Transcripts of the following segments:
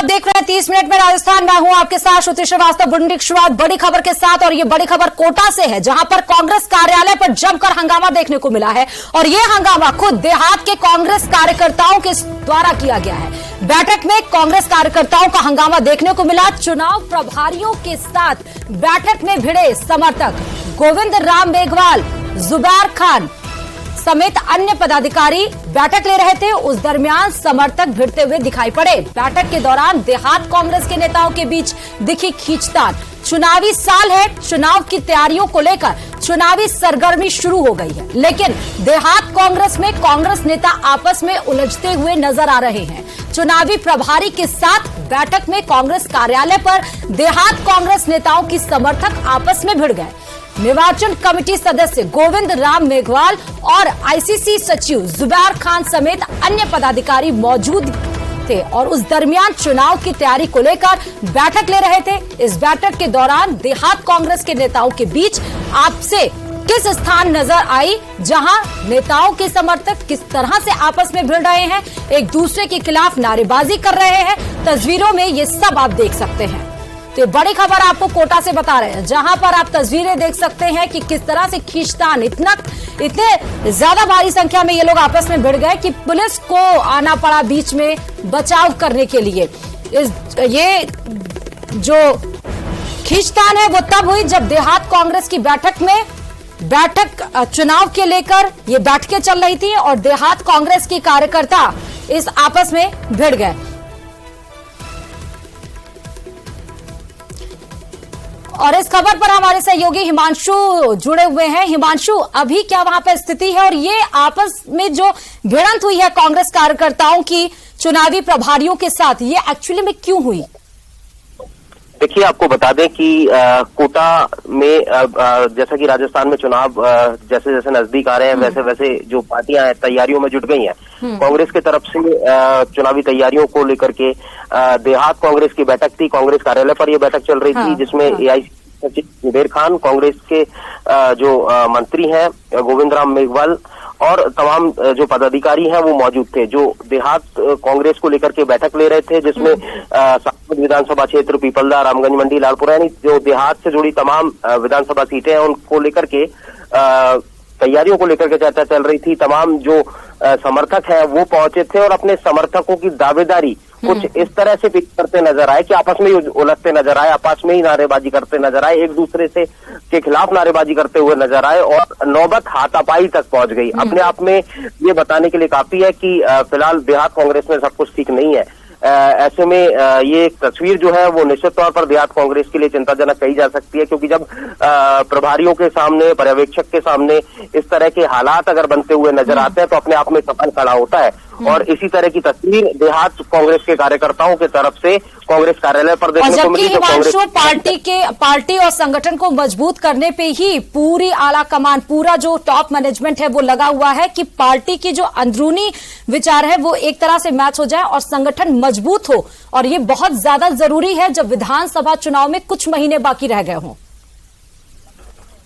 देख रहे हैं 30 मिनट में राजस्थान। मैं हूं आपके साथ श्रुति श्रीवास्तव। बुलेटिन की शुरुआत बड़ी खबर के साथ, और ये बड़ी खबर कोटा से है, जहां पर कांग्रेस कार्यालय पर जमकर हंगामा देखने को मिला है। और ये हंगामा खुद देहात के कांग्रेस कार्यकर्ताओं के द्वारा किया गया है। बैठक में कांग्रेस कार्यकर्ताओं का हंगामा देखने को मिला। चुनाव प्रभारियों के साथ बैठक में भिड़े समर्थक गोविंद राम मेघवाल, जुबैर खान समेत अन्य पदाधिकारी बैठक ले रहे थे। उस दरमियान समर्थक भिड़ते हुए दिखाई पड़े। बैठक के दौरान देहात कांग्रेस के नेताओं के बीच दिखी खींचतान। चुनावी साल है, चुनाव की तैयारियों को लेकर चुनावी सरगर्मी शुरू हो गई है, लेकिन देहात कांग्रेस में कांग्रेस नेता आपस में उलझते हुए नजर आ रहे हैं। चुनावी प्रभारी के साथ बैठक में कांग्रेस कार्यालय पर देहात कांग्रेस नेताओं की समर्थक आपस में भिड़ गए। निर्वाचन कमेटी सदस्य गोविंद राम मेघवाल और आईसीसी सचिव जुबैर खान समेत अन्य पदाधिकारी मौजूद थे और उस दरमियान चुनाव की तैयारी को लेकर बैठक ले रहे थे। इस बैठक के दौरान देहात कांग्रेस के नेताओं के बीच आपसे किस स्थान नजर आई, जहां नेताओं के समर्थक किस तरह से आपस में भिड़ रहे हैं, एक दूसरे के खिलाफ नारेबाजी कर रहे हैं। तस्वीरों में ये सब आप देख सकते हैं। तो बड़ी खबर आपको कोटा से बता रहे हैं, जहां पर आप तस्वीरें देख सकते हैं कि किस तरह से खींचतान, इतने ज्यादा भारी संख्या में ये लोग आपस में भिड़ गए कि पुलिस को आना पड़ा बीच में बचाव करने के लिए। ये जो खींचतान है वो तब हुई जब देहात कांग्रेस की बैठक चुनाव के लेकर ये बैठकें चल रही थी और देहात कांग्रेस की कार्यकर्ता इस आपस में भिड़ गए। और इस खबर पर हमारे सहयोगी हिमांशु जुड़े हुए हैं। हिमांशु, अभी क्या वहां पर स्थिति है और ये आपस में जो भिड़ंत हुई है कांग्रेस कार्यकर्ताओं की चुनावी प्रभारियों के साथ, ये एक्चुअली में क्यों हुई? देखिए, आपको बता दें कि कोटा में जैसा कि राजस्थान में चुनाव जैसे जैसे नजदीक आ रहे हैं वैसे वैसे जो पार्टियां तैयारियों में जुट गई हैं। कांग्रेस की तरफ से चुनावी तैयारियों को लेकर के देहात कांग्रेस की बैठक थी। कांग्रेस कार्यालय पर यह बैठक चल रही थी, जिसमें एआईसीसी सचिव जुबैर खान, कांग्रेस के जो मंत्री हैं गोविंद राम मेघवाल और तमाम जो पदाधिकारी हैं वो मौजूद थे, जो देहात कांग्रेस को लेकर के बैठक ले रहे थे, जिसमें सागर विधानसभा क्षेत्र, पीपलदा, रामगंज मंडी, लालपुरा, यानी जो देहात से जुड़ी तमाम विधानसभा सीटें हैं उनको लेकर के तैयारियों को लेकर के चर्चा चल रही थी। तमाम जो समर्थक हैं वो पहुंचे थे और अपने समर्थकों की दावेदारी कुछ इस तरह से पेश करते नजर आए कि आपस में ही उलझते नजर आए, आपस में ही नारेबाजी करते नजर आए, एक दूसरे से के खिलाफ नारेबाजी करते हुए नजर आए और नौबत हाथापाई तक पहुंच गई। अपने आप में ये बताने के लिए काफी है कि फिलहाल देहात कांग्रेस में सब कुछ ठीक नहीं है। ऐसे में ये एक तस्वीर जो है वो निश्चित तौर पर देहात कांग्रेस के लिए चिंताजनक कही जा सकती है, क्योंकि जब प्रभारियों के सामने, पर्यवेक्षक के सामने इस तरह के हालात अगर बनते हुए नजर आते हैं तो अपने आप में सवाल खड़ा होता है। और इसी तरह की तस्वीर देहात कांग्रेस के कार्यकर्ताओं की तरफ से कांग्रेस कार्यालय पर देखने को मिली। पार्टी और संगठन को मजबूत करने पे ही पूरी आला कमान, पूरा जो टॉप मैनेजमेंट है वो लगा हुआ है कि पार्टी की जो अंदरूनी विचार है वो एक तरह से मैच हो जाए और संगठन मजबूत हो। और ये बहुत ज्यादा जरूरी है जब विधानसभा चुनाव में कुछ महीने बाकी रह गए हों।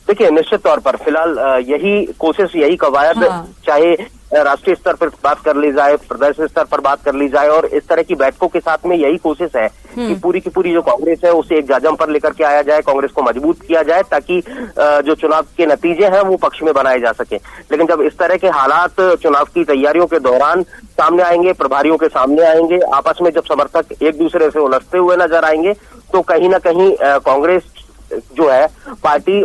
देखिए, निश्चित तौर पर फिलहाल यही कोशिश, यही कवायद, चाहे राष्ट्रीय स्तर पर बात कर ली जाए, प्रदेश स्तर पर बात कर ली जाए, और इस तरह की बैठकों के साथ में यही कोशिश है कि पूरी की पूरी जो कांग्रेस है उसे एक जाजम पर लेकर के आया जाए, कांग्रेस को मजबूत किया जाए, ताकि जो चुनाव के नतीजे हैं वो पक्ष में बनाए जा सके। लेकिन जब इस तरह के हालात चुनाव की तैयारियों के दौरान सामने आएंगे, प्रभारियों के सामने आएंगे, आपस में जब समर्थक एक दूसरे से उलझते हुए नजर आएंगे, तो कहीं ना कहीं कांग्रेस जो है पार्टी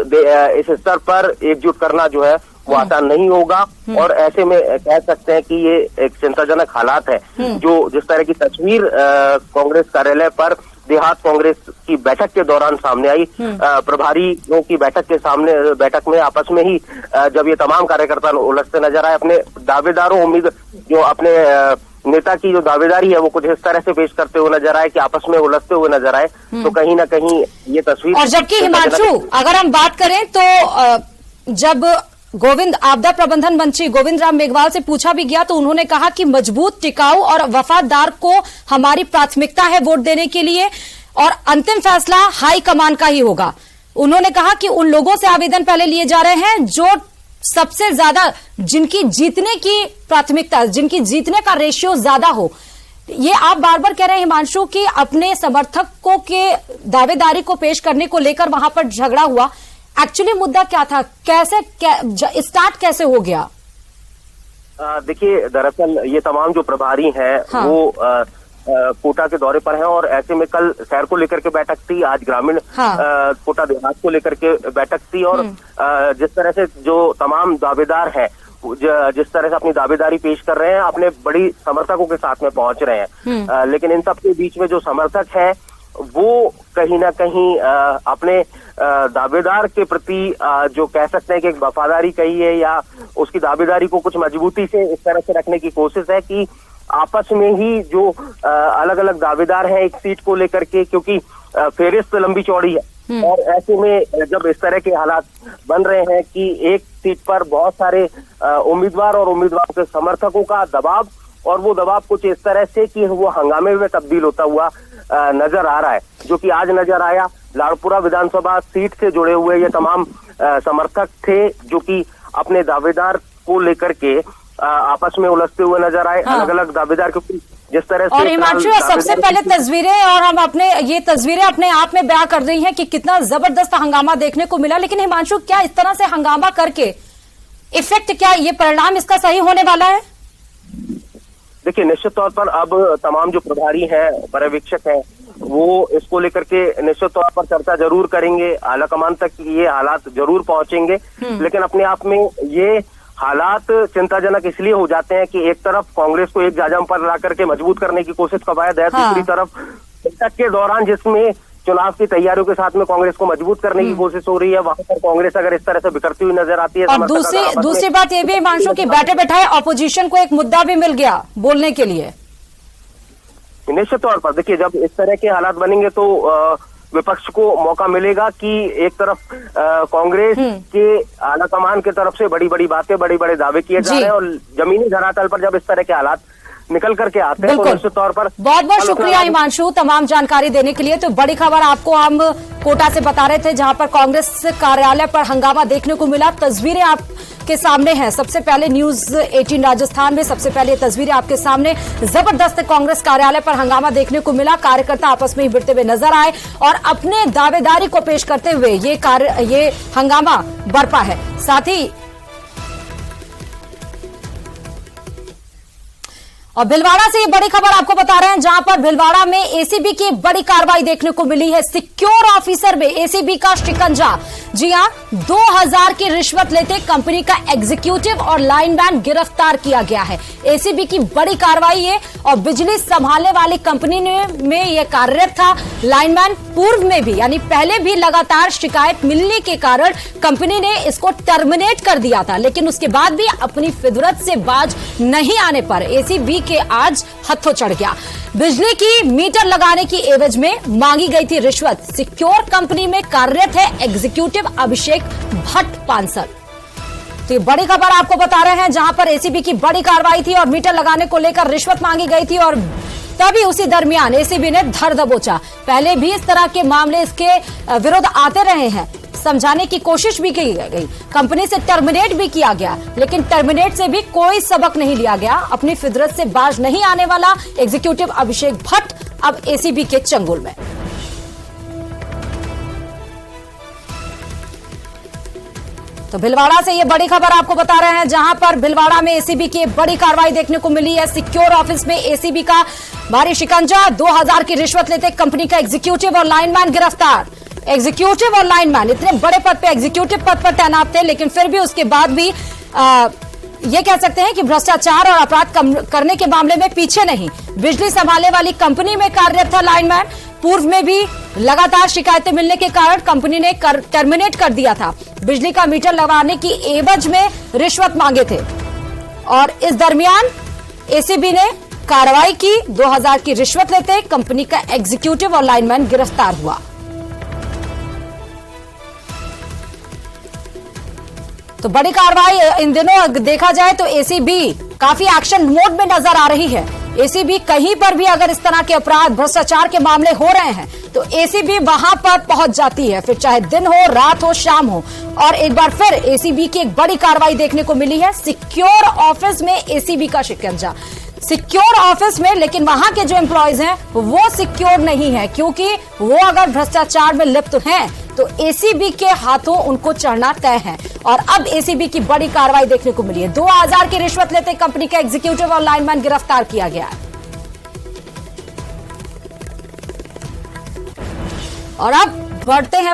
इस स्तर पर एकजुट करना जो है वो आसान नहीं होगा। और ऐसे में कह सकते हैं कि ये एक चिंताजनक हालात है। जो जिस तरह की तस्वीर कांग्रेस कार्यालय पर देहात कांग्रेस की बैठक के दौरान सामने आई, प्रभारियों की बैठक में आपस में ही जब ये तमाम कार्यकर्ता उलझते नजर आए, अपने दावेदारों उम्मीद जो अपने नेता की जो दावेदारी है वो कुछ इस तरह से पेश करते हुए नजर आए कि आपस में उलझते हुए नजर आए, तो कहीं ना कहीं ये तस्वीर। और जबकि हिमांशु, अगर हम बात करें तो जब आपदा प्रबंधन मंत्री गोविंद राम मेघवाल से पूछा भी गया तो उन्होंने कहा कि मजबूत, टिकाऊ और वफादार को हमारी प्राथमिकता है वोट देने के लिए, और अंतिम फैसला हाईकमान का ही होगा। उन्होंने कहा कि उन लोगों से आवेदन पहले लिए जा रहे हैं जो सबसे ज्यादा, जिनकी जीतने की प्राथमिकता, जिनकी जीतने का रेशियो ज्यादा हो, ये आप बार बार कह रहे हैं हिमांशु कि अपने समर्थकों के दावेदारी को पेश करने को लेकर वहां पर झगड़ा हुआ। एक्चुअली मुद्दा क्या था, कैसे स्टार्ट कैसे हो गया? देखिए, दरअसल ये तमाम जो प्रभारी हैं हाँ। वो कोटा के दौरे पर हैं और ऐसे में कल शहर को लेकर के बैठक थी, आज ग्रामीण कोटा देहात को लेकर के बैठक थी और जिस तरह से जो तमाम दावेदार हैं जिस तरह से अपनी दावेदारी पेश कर रहे हैं, अपने बड़ी समर्थकों के साथ में पहुंच रहे हैं, लेकिन इन सब के बीच में जो समर्थक है वो कहीं ना कहीं अपने दावेदार के प्रति जो कह सकते हैं कि एक वफादारी कहिए या उसकी दावेदारी को कुछ मजबूती से इस तरह से रखने की कोशिश है कि आपस में ही जो अलग अलग दावेदार हैं एक सीट को लेकर के, क्योंकि फेरिस्त लंबी चौड़ी है और ऐसे में जब इस तरह के हालात बन रहे हैं कि एक सीट पर बहुत सारे उम्मीदवार और उम्मीदवारों के समर्थकों का दबाव, और वो दबाव कुछ इस तरह से कि वो हंगामे में तब्दील होता हुआ नजर आ रहा है, जो कि आज नजर आया। लाड़पुरा विधानसभा सीट से जुड़े हुए ये तमाम समर्थक थे जो कि अपने दावेदार को लेकर के आपस में उलझते हुए नजर आए। अलग अलग दावेदार के जिस तरह से, और हिमांशु सबसे पहले तस्वीरें, और हम अपने ये तस्वीरें अपने आप में बयां कर रही हैं कि कितना जबरदस्त हंगामा देखने को मिला। लेकिन हिमांशु, क्या इस तरह से हंगामा करके इफेक्ट, क्या ये परिणाम इसका सही होने वाला है? देखिए, निश्चित तौर पर अब तमाम जो प्रभारी हैं, पर्यवेक्षक हैं, वो इसको लेकर के निश्चित तौर पर चर्चा जरूर करेंगे, आला कमान तक ये हालात जरूर पहुंचेंगे। लेकिन अपने आप में ये हालात चिंताजनक इसलिए हो जाते हैं कि एक तरफ कांग्रेस को एक जाजम पर ला करके मजबूत करने की कोशिश कवायद है, दूसरी तरफ बैठक के दौरान जिसमें चुनाव की तैयारियों के साथ में कांग्रेस को मजबूत करने की कोशिश हो रही है, वहां पर कांग्रेस अगर इस तरह से बिखरती हुई नजर आती है। और दूसरी बात ये भी हिमांशु कि बैठे बैठाए ऑपोजिशन को एक मुद्दा भी मिल गया बोलने के लिए। निश्चित तौर पर देखिए, जब इस तरह के हालात बनेंगे तो विपक्ष को मौका मिलेगा कि एक तरफ कांग्रेस के आला कमान की तरफ से बड़ी बड़ी बातें, बड़े बड़े दावे किए जा रहे हैं और जमीनी धरातल पर जब इस तरह के हालात निकल करके आते हैं तो निश्चित तौर पर। बहुत बहुत शुक्रिया हिमांशु तमाम जानकारी देने के लिए। तो बड़ी खबर आपको हम कोटा से बता रहे थे, जहां पर कांग्रेस कार्यालय पर हंगामा देखने को मिला। तस्वीरें आपके सामने हैं, सबसे पहले न्यूज 18 राजस्थान में सबसे पहले तस्वीरें आपके सामने। जबरदस्त कांग्रेस कार्यालय पर हंगामा देखने को मिला, कार्यकर्ता आपस में ही भिड़ते हुए नजर आए और अपने दावेदारी को पेश करते हुए ये हंगामा बरपा है। साथ ही और भीलवाड़ा से ये बड़ी खबर आपको बता रहे हैं, जहां पर भीलवाड़ा में एसीबी की बड़ी कार्रवाई देखने को मिली है। सिक्योर ऑफिसर में एसीबी का शिकंजा। जी हां, 2000 की रिश्वत लेते कंपनी का एग्जीक्यूटिव और लाइनमैन गिरफ्तार किया गया है। एसीबी की बड़ी कार्रवाई है और बिजली संभालने वाली कंपनी में यह कार्यरत था। लाइनमैन पूर्व में भी, यानी पहले भी लगातार शिकायत मिलने के कारण कंपनी ने इसको टर्मिनेट कर दिया था, लेकिन उसके बाद भी अपनी फितरत से बाज नहीं आने पर एसीबी के आज हत्थों चढ़ गया। बिजली की मीटर लगाने की एवज में मांगी गई थी रिश्वत। सिक्योर कंपनी में कार्यरत है एग्जीक्यूटिव अभिषेक भट्ट पांसल। तो ये बड़ी खबर आपको बता रहे हैं, जहां पर एसीबी की बड़ी कार्रवाई थी और मीटर लगाने को लेकर रिश्वत मांगी गई थी और तभी उसी दरमियान एसीबी ने धर दबोचा। पहले भी इस तरह के मामले इसके विरुद्ध आते रहे हैं, समझाने की कोशिश भी की गई, कंपनी से टर्मिनेट भी किया गया, लेकिन टर्मिनेट से भी कोई सबक नहीं लिया गया। अपनी फितरत से बाज नहीं आने वाला एग्जीक्यूटिव अभिषेक भट्ट अब एसीबी के चंगुल में। तो भीलवाड़ा से ये बड़ी खबर आपको बता रहे हैं, जहां पर भीलवाड़ा में एसीबी की बड़ी कार्रवाई देखने को मिली है। सिक्योर ऑफिस में एसीबी का भारी शिकंजा। 2000 की रिश्वत लेते कंपनी का एग्जीक्यूटिव और लाइनमैन गिरफ्तार। एग्जीक्यूटिव और लाइनमैन इतने बड़े पद पे, एग्जीक्यूटिव पद पर तैनात थे, लेकिन फिर भी उसके बाद भी ये कह सकते हैं कि भ्रष्टाचार और अपराध करने के मामले में पीछे नहीं। बिजली संभालने वाली कंपनी में कार्यरत था लाइनमैन। पूर्व में भी लगातार शिकायतें मिलने के कारण कंपनी ने टर्मिनेट कर दिया था। बिजली का मीटर लगाने की एवज में रिश्वत मांगे थे और इस दरमियान एसीबी ने कार्रवाई की। 2000 की रिश्वत लेते कंपनी का एग्जीक्यूटिव और लाइनमैन गिरफ्तार हुआ। तो बड़ी कार्रवाई इन दिनों देखा जाए तो एसीबी काफी एक्शन मोड में नजर आ रही है। एसीबी कहीं पर भी अगर इस तरह के अपराध, भ्रष्टाचार के मामले हो रहे हैं तो एसीबी वहां पर पहुंच जाती है, फिर चाहे दिन हो, रात हो, शाम हो। और एक बार फिर एसीबी की एक बड़ी कार्रवाई देखने को मिली है। सिक्योर ऑफिस में एसीबी का शिकंजा। सिक्योर ऑफिस में, लेकिन वहां के जो एम्प्लॉयज हैं वो सिक्योर नहीं है, क्योंकि वो अगर भ्रष्टाचार में लिप्त हैं तो एसीबी के हाथों उनको चढ़ना तय है। और अब एसीबी की बड़ी कार्रवाई देखने को मिली है। 2000 की रिश्वत लेते कंपनी का एग्जीक्यूटिव और लाइनमैन गिरफ्तार किया गया है। और अब बढ़ते हैं